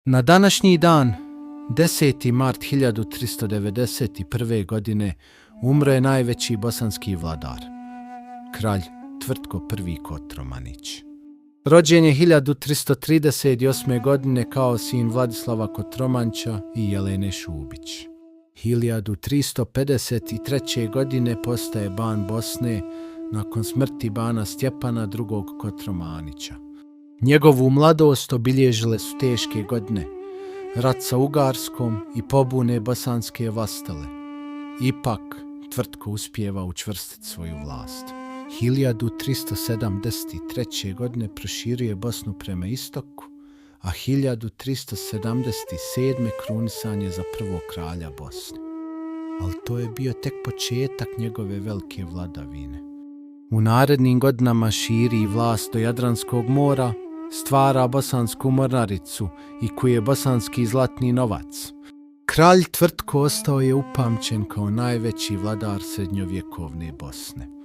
Na današnji dan, 10. mart 1391. godine, umro je najveći bosanski vladar, kralj Tvrtko I. Kotromanić. Rođen je 1338. godine kao sin Vladislava Kotromanića i Jelene Šubić. 1353. godine postaje ban Bosne nakon smrti bana Stjepana II. Kotromanića. Njegovu mladost obilježile su teške godine, rat sa Ugarskom i pobune bosanske vlastele. Ipak, Tvrtko uspijeva učvrstiti svoju vlast. 1373. godine proširuje Bosnu prema istoku, a 1377. krunisan je za prvog kralja Bosne. Ali to je bio tek početak njegove velike vladavine. U narednim godinama širi vlast do Jadranskog mora, stvara bosansku mornaricu i kuje bosanski zlatni novac. Kralj Tvrtko ostao je upamćen kao najveći vladar srednjovjekovne Bosne.